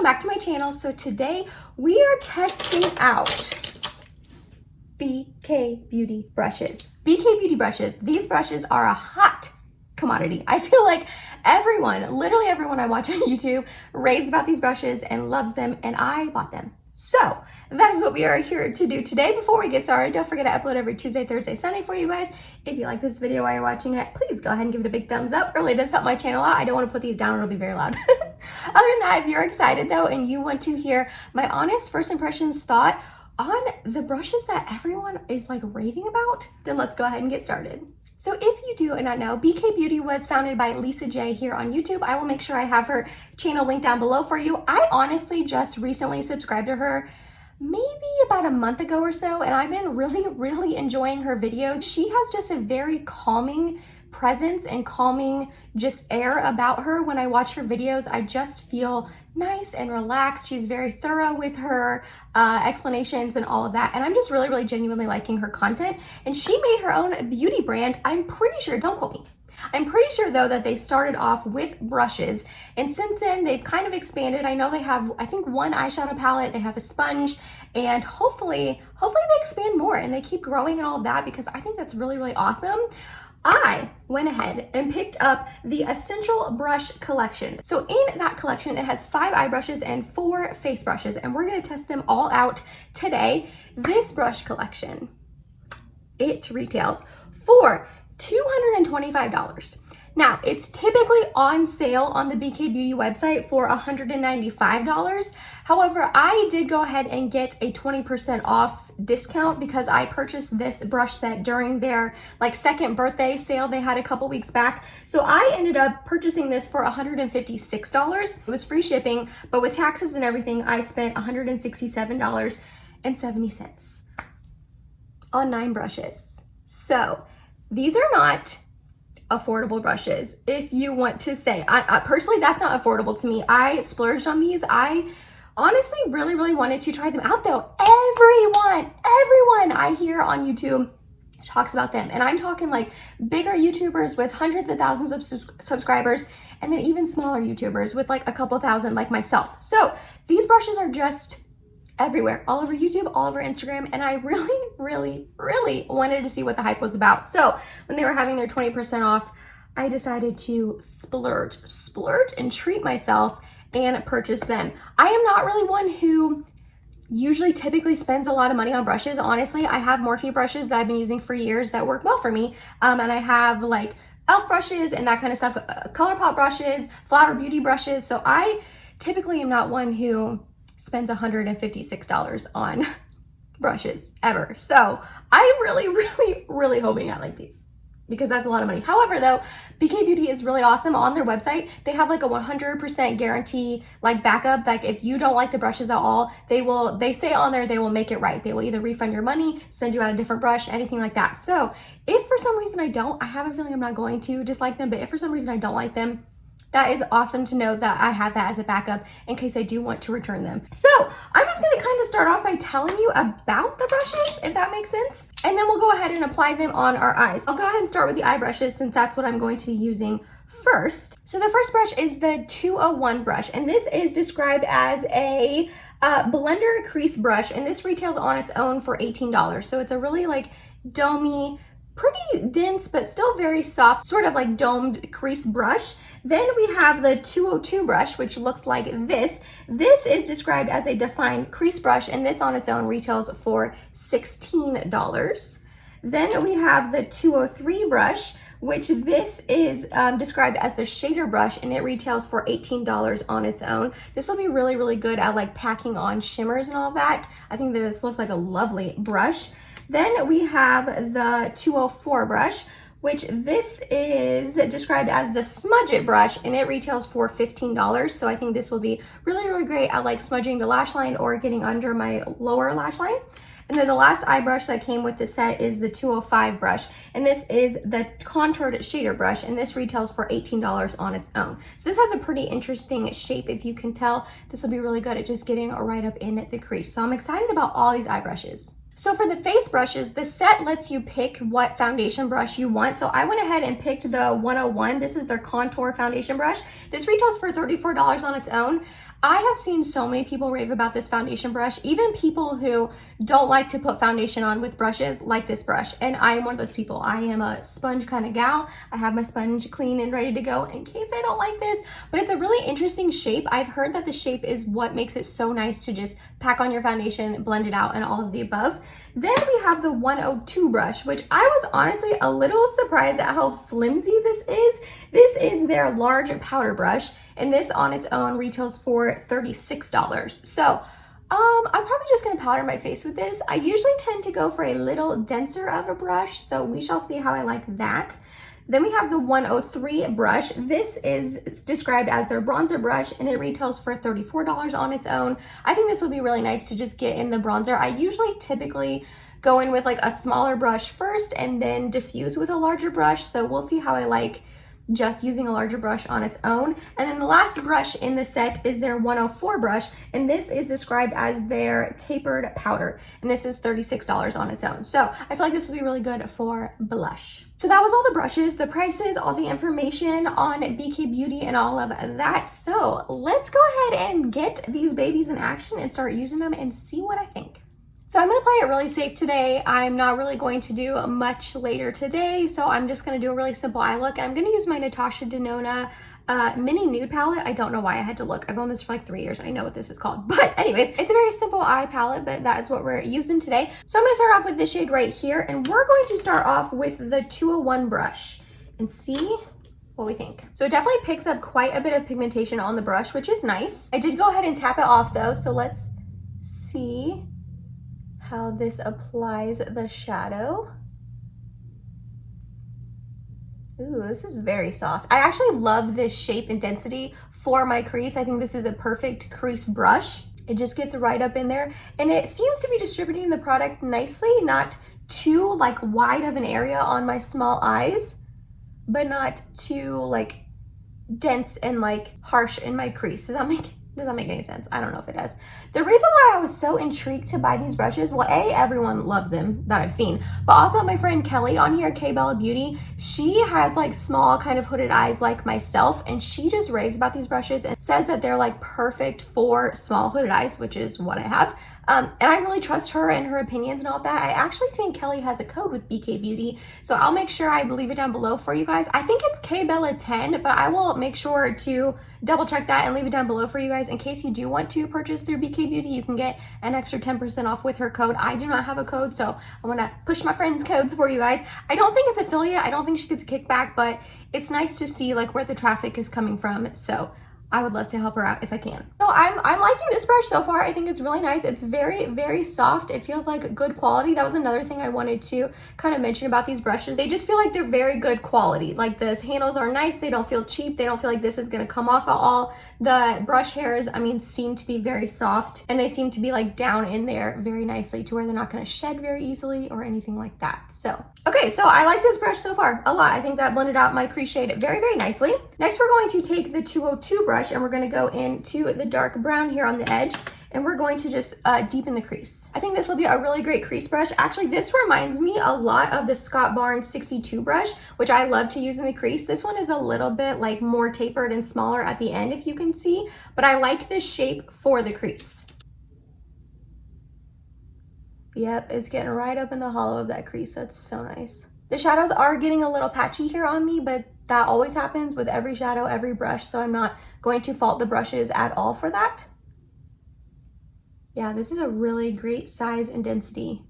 back to my channel. So today we are testing out BK Beauty brushes. BK Beauty brushes. These brushes are a hot commodity. I feel like everyone, literally everyone I watch on YouTube raves about these brushes and loves them, and I bought them. So that is what we are here to do today. Before we get started, don't forget to upload every Tuesday, Thursday, Sunday for you guys. If you like this video while you're watching it, please go ahead and give it a big thumbs up. It really does help my channel out. I don't want to put these down, it'll be very loud. Other than that, if you're excited though and you want to hear my honest first impressions thought on the brushes that everyone is like raving about, then let's go ahead and get started. So if you do not know, BK Beauty was founded by Lisa J here on YouTube. I will make sure I have her channel linked down below for you. I honestly just recently subscribed to her maybe about a month ago or so, and I've been really enjoying her videos. She has just a very calming presence and calming just air about her. When I watch her videos, I just feel nice and relaxed. She's very thorough with her explanations and all of that, and I'm just really genuinely liking her content. And she made her own beauty brand. I'm pretty sure, don't quote me, I'm pretty sure though that they started off with brushes, and since then they've kind of expanded. I know they have, I think, one eyeshadow palette, they have a sponge, and hopefully they expand more and they keep growing and all of that, because I think that's really awesome. I went ahead and picked up the Essential Brush Collection. So in that collection, it has 5 eye brushes and 4 face brushes, and we're gonna test them all out today. This brush collection, it retails for $225. Now, it's typically on sale on the BK Beauty website for $195. However, I did go ahead and get a 20% off discount because I purchased this brush set during their second birthday sale they had a couple weeks back. So I ended up purchasing this for $156. It was free shipping, but with taxes and everything, I spent $167.70 on 9 brushes. So these are not affordable brushes, if you want to say. I personally, that's not affordable to me. I splurged on these. I honestly really wanted to try them out though. Everyone I hear on YouTube talks about them, and I'm talking like bigger YouTubers with hundreds of thousands of subscribers, and then even smaller YouTubers with like a couple thousand like myself. So these brushes are just everywhere, all over YouTube, all over Instagram, and I really wanted to see what the hype was about. So when they were having their 20% off, I decided to splurge and treat myself and purchase them. I am not really one who usually typically spends a lot of money on brushes. Honestly, I have Morphe brushes that I've been using for years that work well for me, and I have like e.l.f. brushes and that kind of stuff, ColourPop brushes, Flower Beauty brushes. So I typically am not one who spends $156 on brushes ever. So I'm really hoping I like these, because that's a lot of money. However though, BK Beauty is really awesome. On their website, they have like a 100% guarantee backup. Like if you don't like the brushes at all, they say on there they will make it right. They will either refund your money, send you out a different brush, anything like that. So if for some reason I have a feeling I'm not going to dislike them, but if for some reason I don't like them, that is awesome to know that I have that as a backup in case I do want to return them. So I'm just gonna kind of start off by telling you about the brushes, if that makes sense. And then we'll go ahead and apply them on our eyes. I'll go ahead and start with the eye brushes since that's what I'm going to be using first. So the first brush is the 201 brush, and this is described as a blender crease brush, and this retails on its own for $18. So it's a really domey, pretty dense, but still very soft, sort of like domed crease brush. Then we have the 202 brush, which looks like this. This is described as a defined crease brush, and this on its own retails for $16. Then we have the 203 brush, which this is described as the shader brush, and it retails for $18 on its own. This will be really good at packing on shimmers and all of that. I think that this looks like a lovely brush. Then we have the 204 brush, which this is described as the smudge it brush, and it retails for $15. So I think this will be really great at smudging the lash line or getting under my lower lash line. And then the last eye brush that came with the set is the 205 brush, and this is the contoured shader brush, and this retails for $18 on its own. So this has a pretty interesting shape. If you can tell, this will be really good at just getting right up in the crease. So I'm excited about all these eye brushes. So for the face brushes, the set lets you pick what foundation brush you want. So I went ahead and picked the 101. This is their contour foundation brush. This retails for $34 on its own. I have seen so many people rave about this foundation brush, even people who don't like to put foundation on with brushes like this brush. And I am one of those people. I am a sponge kind of gal. I have my sponge clean and ready to go in case I don't like this, but it's a really interesting shape. I've heard that the shape is what makes it so nice to just pack on your foundation, blend it out, and all of the above. Then we have the 102 brush, which I was honestly a little surprised at how flimsy this is. This is their large powder brush, and this on its own retails for $36. So I'm probably just gonna powder my face with this. I usually tend to go for a little denser of a brush, so we shall see how I like that. Then we have the 103 brush. This is described as their bronzer brush, and it retails for $34 on its own. I think this will be really nice to just get in the bronzer. I usually typically go in with like a smaller brush first and then diffuse with a larger brush, so we'll see how I like just using a larger brush on its own. And then the last brush in the set is their 104 brush, and this is described as their tapered powder, and this is $36 on its own. So I feel like this will be really good for blush. So that was all the brushes, the prices, all the information on BK Beauty and all of that. So let's go ahead and get these babies in action and start using them and see what I think. So I'm gonna play it really safe today. I'm not really going to do much later today, so I'm just gonna do a really simple eye look. I'm gonna use my Natasha Denona mini nude palette. I don't know why I had to look. I've owned this for like 3 years. I know what this is called. But anyways, it's a very simple eye palette, but that is what we're using today. So I'm gonna start off with this shade right here, and we're going to start off with the 201 brush and see what we think. So it definitely picks up quite a bit of pigmentation on the brush, which is nice. I did go ahead and tap it off though, so let's see how this applies the shadow. Ooh, this is very soft. I actually love this shape and density for my crease. I think this is a perfect crease brush. It just gets right up in there, and it seems to be distributing the product nicely, not too like wide of an area on my small eyes, but not too like dense and like harsh in my crease. Does that make any sense? I don't know if it does. The reason why I was so intrigued to buy these brushes, well, A, everyone loves them that I've seen, but also my friend Kelly on here, K Bella Beauty, she has like small kind of hooded eyes like myself, and she just raves about these brushes and says that they're like perfect for small hooded eyes, which is what I have. And I really trust her and her opinions and all that. I actually think Kelly has a code with BK Beauty, so I'll make sure I leave it down below for you guys. I think it's KBella10, but I will make sure to double check that and leave it down below for you guys in case you do want to purchase through BK Beauty. You can get an extra 10% off with her code. I do not have a code, so I want to push my friend's codes for you guys. I don't think it's affiliate. I don't think she gets a kickback, but it's nice to see like where the traffic is coming from. So I would love to help her out if I can. So I'm liking this brush so far. I think it's really nice. It's very, very soft. It feels like good quality. That was another thing I wanted to kind of mention about these brushes. They just feel like they're very good quality. Like the handles are nice. They don't feel cheap. They don't feel like this is gonna come off at all. The brush hairs, I mean, seem to be very soft, and they seem to be like down in there very nicely to where they're not gonna shed very easily or anything like that. So, okay, so I like this brush so far a lot. I think that blended out my crease shade very, very nicely. Next, we're going to take the 202 brush and we're gonna go into the dark brown here on the edge, and we're going to just deepen the crease. I think this will be a really great crease brush. Actually, this reminds me a lot of the Scott Barnes 62 brush, which I love to use in the crease. This one is a little bit like more tapered and smaller at the end, if you can see, but I like this shape for the crease. Yep, it's getting right up in the hollow of that crease. That's so nice. The shadows are getting a little patchy here on me, but that always happens with every shadow, every brush, so I'm not going to fault the brushes at all for that. Yeah, this is a really great size and density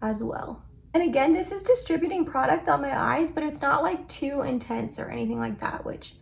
as well. And again, this is distributing product on my eyes, but it's not like too intense or anything like that, which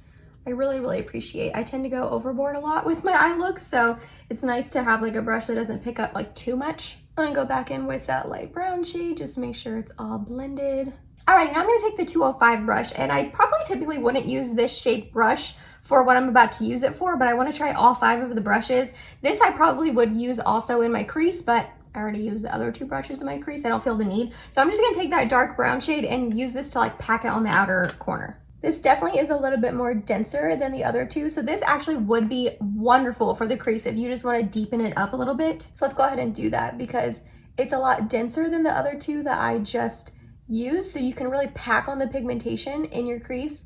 I really, really appreciate. I tend to go overboard a lot with my eye looks, so it's nice to have like a brush that doesn't pick up like too much. I'm gonna go back in with that light brown shade, just make sure it's all blended. All right, now I'm gonna take the 205 brush, and I probably typically wouldn't use this shape brush for what I'm about to use it for, but I wanna try all 5 of the brushes. This I probably would use also in my crease, but I already used the other 2 brushes in my crease. I don't feel the need. So I'm just gonna take that dark brown shade and use this to like pack it on the outer corner. This definitely is a little bit more denser than the other 2. So this actually would be wonderful for the crease if you just wanna deepen it up a little bit. So let's go ahead and do that because it's a lot denser than the other 2 that I just used. So you can really pack on the pigmentation in your crease,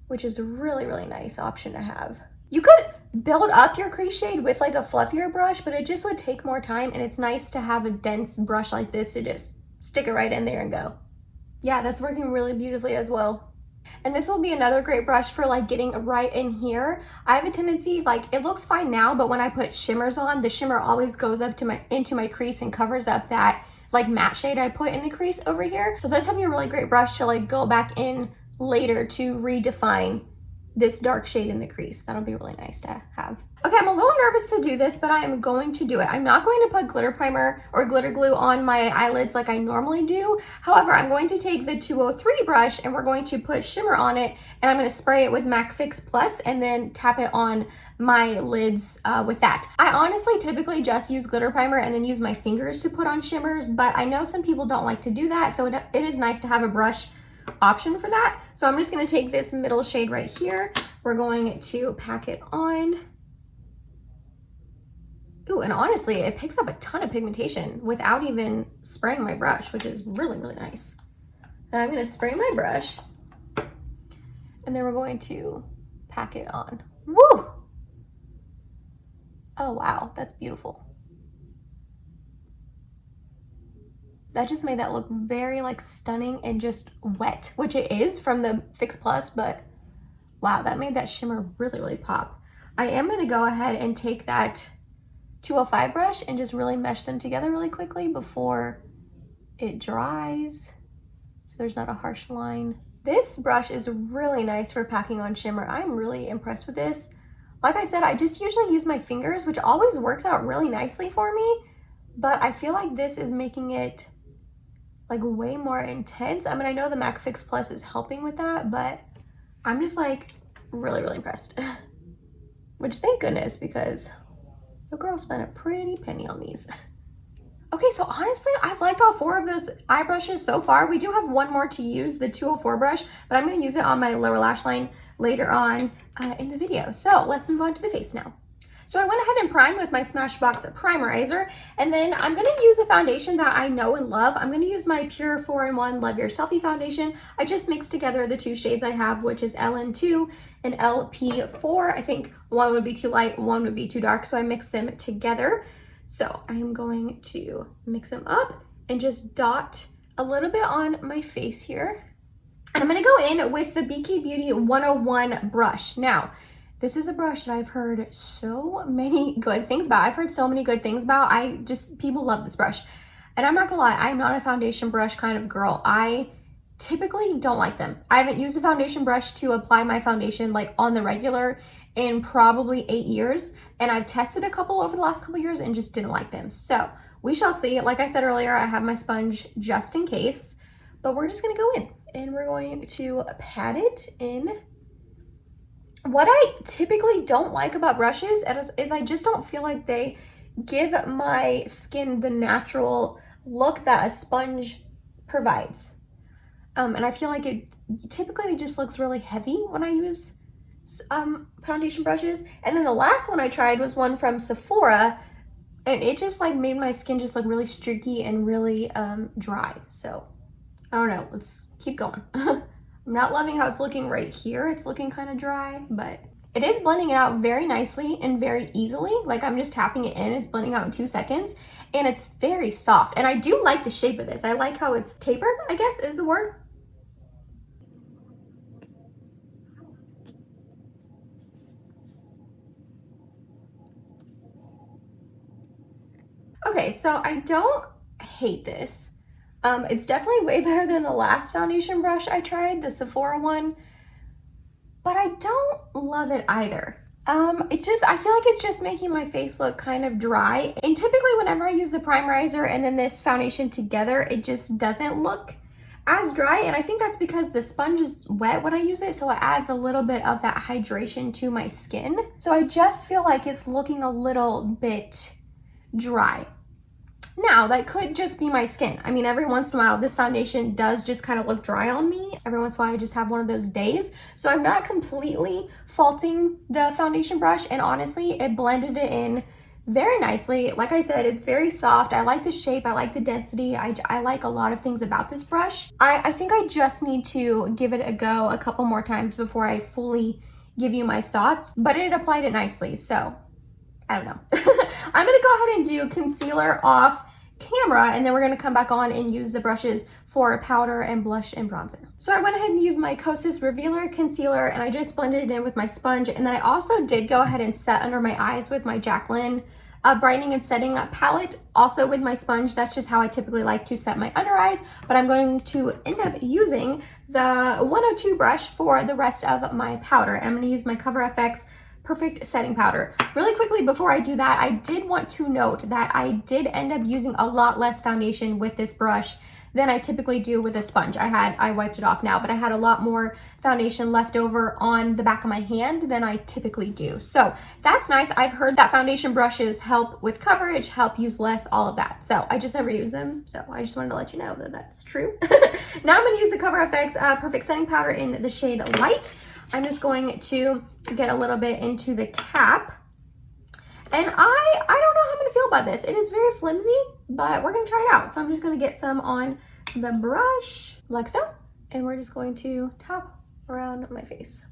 which is a really, really nice option to have. You could build up your crease shade with like a fluffier brush, but it just would take more time, and it's nice to have a dense brush like this to just stick it right in there and go. Yeah, that's working really beautifully as well. And this will be another great brush for like getting right in here. I have a tendency, like it looks fine now, but when I put shimmers on, the shimmer always goes up to into my crease and covers up that like matte shade I put in the crease over here. So this will be a really great brush to like go back in later to redefine this dark shade in the crease. That'll be really nice to have. Okay, I'm a little nervous to do this, but I am going to do it. I'm not going to put glitter primer or glitter glue on my eyelids like I normally do. However, I'm going to take the 203 brush and we're going to put shimmer on it, and I'm going to spray it with MAC Fix Plus and then tap it on my lids with that. I honestly typically just use glitter primer and then use my fingers to put on shimmers, but I know some people don't like to do that, so it is nice to have a brush option for that. So I'm just going to take this middle shade right here. We're going to pack it on. Ooh, and honestly, it picks up a ton of pigmentation without even spraying my brush, which is really, really nice. And I'm going to spray my brush, and then we're going to pack it on. Woo! Oh, wow, that's beautiful. That just made that look very like stunning and just wet, which it is from the Fix Plus, but wow, that made that shimmer really, really pop. I am gonna go ahead and take that 205 brush and just really mesh them together really quickly before it dries, so there's not a harsh line. This brush is really nice for packing on shimmer. I'm really impressed with this. Like I said, I just usually use my fingers, which always works out really nicely for me, but I feel like this is making it like way more intense. I mean, I know the MAC Fix Plus is helping with that, but I'm just like really, really impressed. Which thank goodness, because the girl spent a pretty penny on these. Okay, so honestly, I've liked all 4 of those eye brushes so far. We do have one more to use, the 204 brush, but I'm gonna use it on my lower lash line later on in the video. So let's move on to the face now. So I went ahead and primed with my Smashbox Primerizer, and then I'm going to use a foundation that I know and love. I'm going to use my Pure 4-in-1 Love Your Selfie foundation. I just mixed together the 2 shades I have, which is LN2 and LP4. I think one would be too light, one would be too dark, so I mixed them together. So I am going to mix them up and just dot a little bit on my face here. And I'm going to go in with the BK Beauty 101 brush. Now, this is a brush that I've heard so many good things about. I've heard so many good things about. People love this brush. And I'm not gonna lie, I'm not a foundation brush kind of girl. I typically don't like them. I haven't used a foundation brush to apply my foundation like on the regular in probably 8 years. And I've tested a couple over the last couple years and just didn't like them. So we shall see. Like I said earlier, I have my sponge just in case, but we're just gonna go in and we're going to pat it in. What I typically don't like about brushes is I just don't feel like they give my skin the natural look that a sponge provides. And I feel like it typically just looks really heavy when I use foundation brushes. And then the last one I tried was one from Sephora, and it just like made my skin just look really streaky and really dry. So I don't know, let's keep going. I'm not loving how it's looking right here. It's looking kind of dry, but it is blending it out very nicely and very easily. Like I'm just tapping it in, it's blending out in 2 seconds, and it's very soft. And I do like the shape of this. I like how it's tapered, I guess is the word. Okay, so I don't hate this. It's definitely way better than the last foundation brush I tried, the Sephora one, but I don't love it either. I feel like it's just making my face look kind of dry. And typically whenever I use the primerizer and then this foundation together, it just doesn't look as dry. And I think that's because the sponge is wet when I use it, so it adds a little bit of that hydration to my skin. So I just feel like it's looking a little bit dry. Now, that could just be my skin. I mean, every once in a while, this foundation does just kind of look dry on me. Every once in a while, I just have one of those days. So I'm not completely faulting the foundation brush. And honestly, it blended it in very nicely. Like I said, it's very soft. I like the shape. I like the density. I like a lot of things about this brush. I think I just need to give it a go a couple more times before I fully give you my thoughts, but it applied it nicely. So I don't know. I'm gonna go ahead and do concealer off camera, and then we're gonna come back on and use the brushes for powder and blush and bronzer. So I went ahead and used my Kosas Revealer Concealer, and I just blended it in with my sponge, and then I also did go ahead and set under my eyes with my Jaclyn brightening and setting palette, also with my sponge. That's just how I typically like to set my under eyes, but I'm going to end up using the 102 brush for the rest of my powder. And I'm gonna use my Cover FX Perfect Setting Powder. Really quickly before I do that, I did want to note that I did end up using a lot less foundation with this brush than I typically do with a sponge. I wiped it off now, but I had a lot more foundation left over on the back of my hand than I typically do. So that's nice. I've heard that foundation brushes help with coverage, help use less, all of that. So I just never use them. So I just wanted to let you know that that's true. Now I'm gonna use the Cover FX Perfect Setting Powder in the shade Light. I'm just going to get a little bit into the cap. And I don't know how I'm gonna feel about this. It is very flimsy, but we're gonna try it out. So I'm just gonna get some on the brush, like so. And we're just going to tap around my face.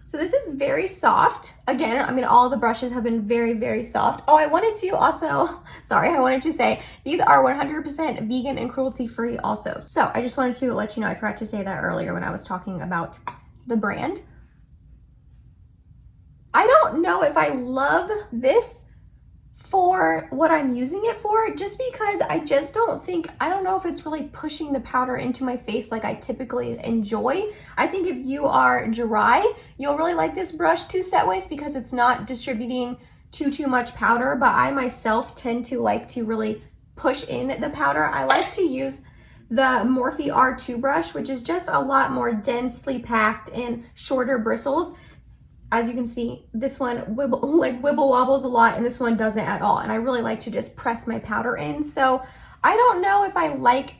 So this is very soft. Again, I mean, all the brushes have been very, very soft. Oh, I wanted to also, sorry, I wanted to say, these are 100% vegan and cruelty-free also. So I just wanted to let you know, I forgot to say that earlier when I was talking about the brand. I don't know if I love this for what I'm using it for, just because I just don't think, I don't know if it's really pushing the powder into my face like I typically enjoy. I think if you are dry, you'll really like this brush to set with because it's not distributing too much powder, but I myself tend to like to really push in the powder. I like to use the Morphe R2 brush, which is just a lot more densely packed and shorter bristles. As you can see, this one wibble wobbles a lot, and this one doesn't at all. And I really like to just press my powder in. So I don't know if I like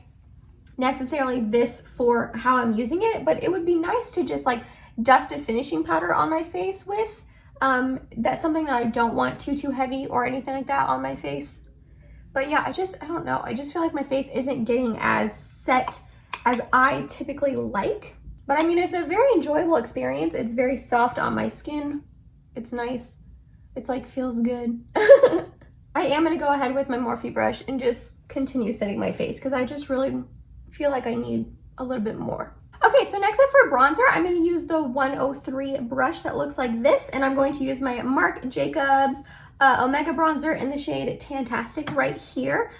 necessarily this for how I'm using it, but it would be nice to just like dust a finishing powder on my face with. That's something that I don't want too heavy or anything like that on my face. But yeah, I don't know. I just feel like my face isn't getting as set as I typically like. But I mean, it's a very enjoyable experience. It's very soft on my skin. It's nice. It's like feels good. I am gonna go ahead with my Morphe brush and just continue setting my face because I just really feel like I need a little bit more. Okay, so next up for bronzer, I'm gonna use the 103 brush that looks like this, and I'm going to use my Marc Jacobs Omega bronzer in the shade Tantastic right here.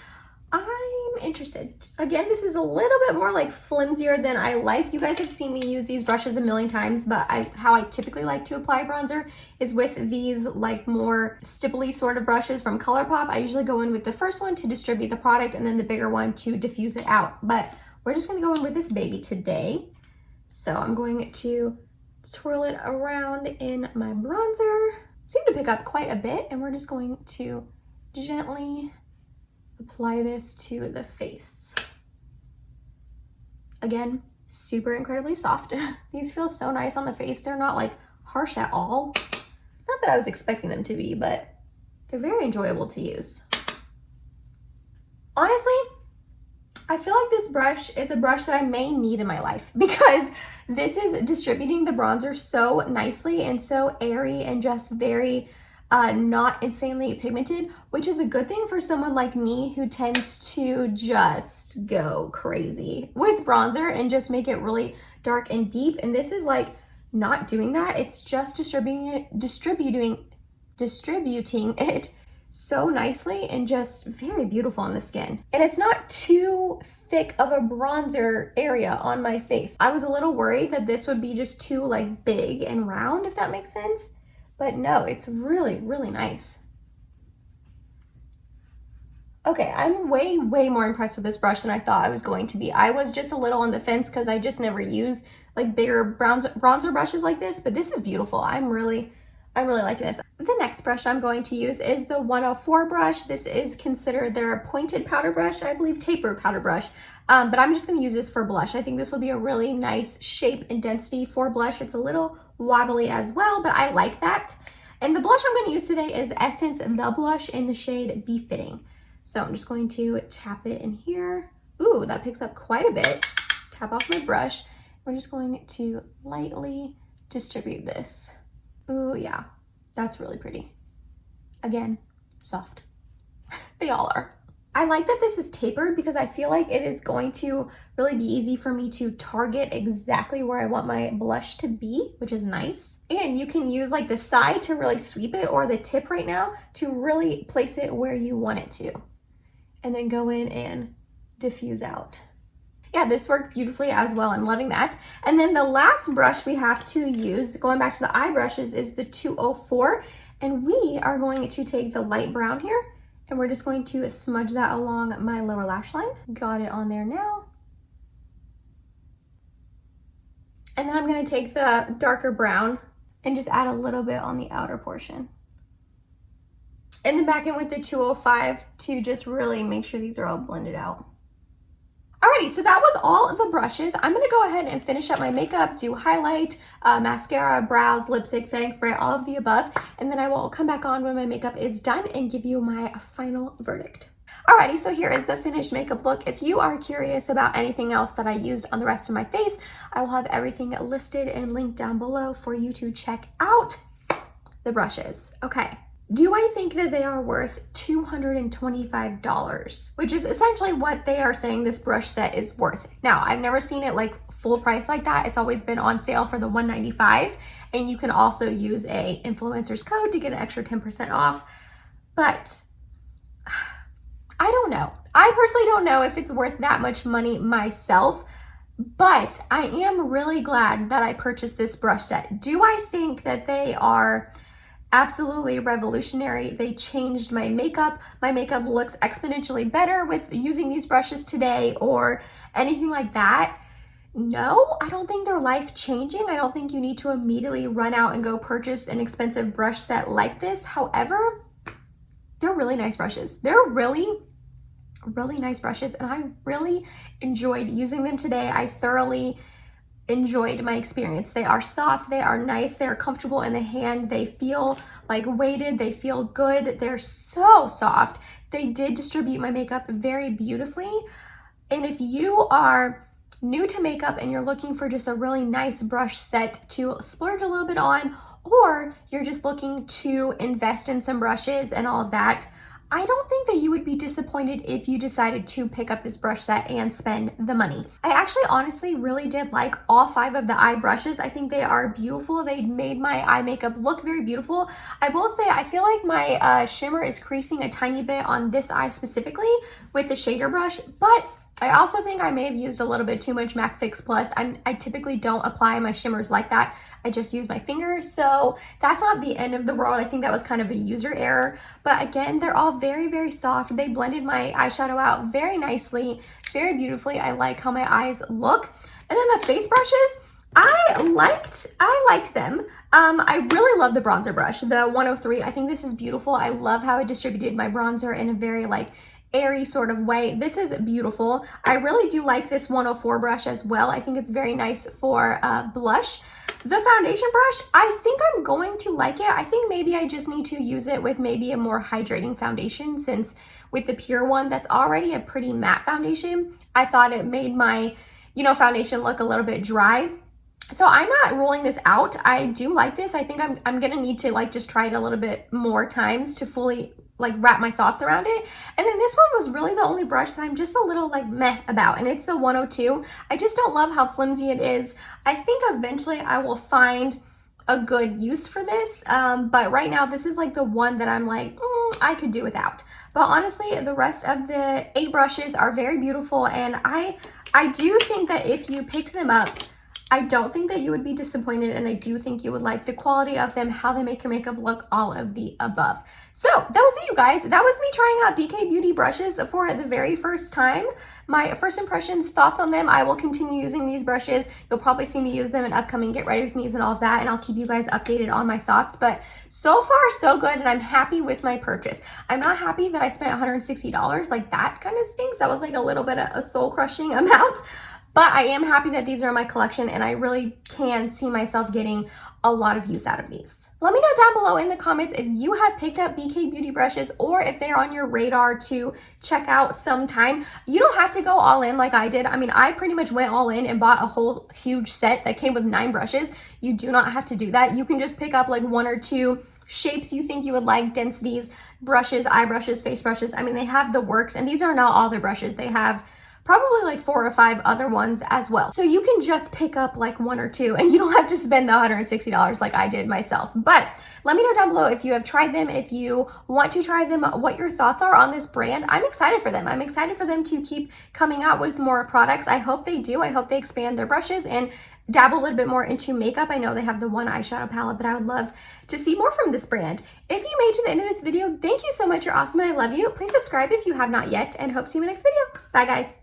I'm interested. Again, this is a little bit more like flimsier than I like. You guys have seen me use these brushes a million times, but how I typically like to apply bronzer is with these like more stipply sort of brushes from ColourPop. I usually go in with the first one to distribute the product and then the bigger one to diffuse it out. But we're just gonna go in with this baby today. So I'm going to swirl it around in my bronzer. Seem to pick up quite a bit, and we're just going to gently apply this to the face. Again, super incredibly soft. These feel so nice on the face. They're not like harsh at all. Not that I was expecting them to be, but they're very enjoyable to use. Honestly, I feel like this brush is a brush that I may need in my life because this is distributing the bronzer so nicely and so airy and just very not insanely pigmented, which is a good thing for someone like me who tends to just go crazy with bronzer and just make it really dark and deep. And this is like not doing that. It's just distributing it so nicely and just very beautiful on the skin. And it's not too thick of a bronzer area on my face. I was a little worried that this would be just too like big and round, if that makes sense. But no, it's really, really nice. Okay, I'm way more impressed with this brush than I thought I was going to be. I was just a little on the fence because I just never use like bigger bronzer brushes like this, but this is beautiful. I'm really liking this. The next brush I'm going to use is the 104 brush. This is considered their pointed powder brush, I believe, taper powder brush. But I'm just gonna use this for blush. I think this will be a really nice shape and density for blush. It's a little wobbly as well, but I like that. And the blush I'm gonna use today is Essence The Blush in the shade Befitting. So I'm just going to tap it in here. Ooh, that picks up quite a bit. Tap off my brush. We're just going to lightly distribute this. Ooh, yeah, that's really pretty. Again, soft. They all are. I like that this is tapered because I feel like it is going to really be easy for me to target exactly where I want my blush to be, which is nice. And you can use like the side to really sweep it, or the tip right now to really place it where you want it to. And then go in and diffuse out. Yeah, this worked beautifully as well. I'm loving that. And then the last brush we have to use, going back to the eye brushes, is the 204. And we are going to take the light brown here, and we're just going to smudge that along my lower lash line. Got it on there now. And then I'm gonna take the darker brown and just add a little bit on the outer portion. And then back in with the 205 to just really make sure these are all blended out. Alrighty, so that was all of the brushes. I'm gonna go ahead and finish up my makeup, do highlight, mascara, brows, lipstick, setting spray, all of the above, and then I will come back on when my makeup is done and give you my final verdict. Alrighty, so here is the finished makeup look. If you are curious about anything else that I used on the rest of my face, I will have everything listed and linked down below for you to check out the brushes. Okay. Do I think that they are worth $225, which is essentially what they are saying this brush set is worth? Now, I've never seen it like full price like that. It's always been on sale for the $195, and you can also use a influencer's code to get an extra 10% off. But I don't know. I personally don't know if it's worth that much money myself, but I am really glad that I purchased this brush set. Do I think that they are absolutely revolutionary? They changed my makeup. My makeup looks exponentially better with using these brushes today or anything like that? No, I don't think they're life-changing. I don't think you need to immediately run out and go purchase an expensive brush set like this. However, they're really nice brushes. They're really nice brushes, and I really enjoyed using them today. I thoroughly enjoyed my experience. They are soft, they are nice, they are comfortable in the hand, they feel like weighted, they feel good, they're so soft. They did distribute my makeup very beautifully. And if you are new to makeup and you're looking for just a really nice brush set to splurge a little bit on, or you're just looking to invest in some brushes and all of that, I don't think that you would be disappointed if you decided to pick up this brush set and spend the money. I actually honestly really did like all 5 of the eye brushes. I think they are beautiful. They made my eye makeup look very beautiful. I will say I feel like my shimmer is creasing a tiny bit on this eye specifically with the shader brush, but I also think I may have used a little bit too much MAC Fix Plus. I typically don't apply my shimmers like that. I just use my fingers, so that's not the end of the world. I think that was kind of a user error. But again, they're all very soft. They blended my eyeshadow out very nicely, very beautifully. I like how my eyes look. And then the face brushes, I liked them. I really love the bronzer brush, the 103. I think this is beautiful. I love how it distributed my bronzer in a very like airy sort of way. This is beautiful. I really do like this 104 brush as well. I think it's very nice for blush. The foundation brush, I think I'm going to like it. I think maybe I just need to use it with maybe a more hydrating foundation, since with the pure one that's already a pretty matte foundation, I thought it made my, foundation look a little bit dry. So I'm not ruling this out. I do like this. I think I'm gonna need to like just try it a little bit more times to fully like wrap my thoughts around it. And then this one was really the only brush that I'm just a little like meh about, and it's the 102. I just don't love how flimsy it is. I think eventually I will find a good use for this, but right now this is like the one that I'm like, I could do without. But honestly, the rest of the 8 brushes are very beautiful, and I do think that if you picked them up, I don't think that you would be disappointed, and I do think you would like the quality of them, how they make your makeup look, all of the above. So that was it, you guys. That was me trying out BK Beauty brushes for the very first time. My first impressions, thoughts on them. I will continue using these brushes. You'll probably see me use them in upcoming Get Ready With Me's and all of that, and I'll keep you guys updated on my thoughts. But so far, so good, and I'm happy with my purchase. I'm not happy that I spent $160. Like, that kind of stinks. That was like a little bit of a soul-crushing amount. But I am happy that these are in my collection, and I really can see myself getting a lot of use out of these. Let me know down below in the comments if you have picked up BK Beauty brushes or if they're on your radar to check out sometime. You don't have to go all in like I did. I mean, I pretty much went all in and bought a whole huge set that came with 9 brushes. You do not have to do that. You can just pick up like 1 or 2 shapes you think you would like, densities, brushes, eye brushes, face brushes. I mean, they have the works, and these are not all their brushes. They have probably like 4 or 5 other ones as well. So you can just pick up like 1 or 2 and you don't have to spend the $160 like I did myself. But let me know down below if you have tried them, if you want to try them, what your thoughts are on this brand. I'm excited for them. I'm excited for them to keep coming out with more products. I hope they do. I hope they expand their brushes and dabble a little bit more into makeup. I know they have the one eyeshadow palette, but I would love to see more from this brand. If you made it to the end of this video, thank you so much. You're awesome and I love you. Please subscribe if you have not yet, and hope to see you in the next video. Bye guys.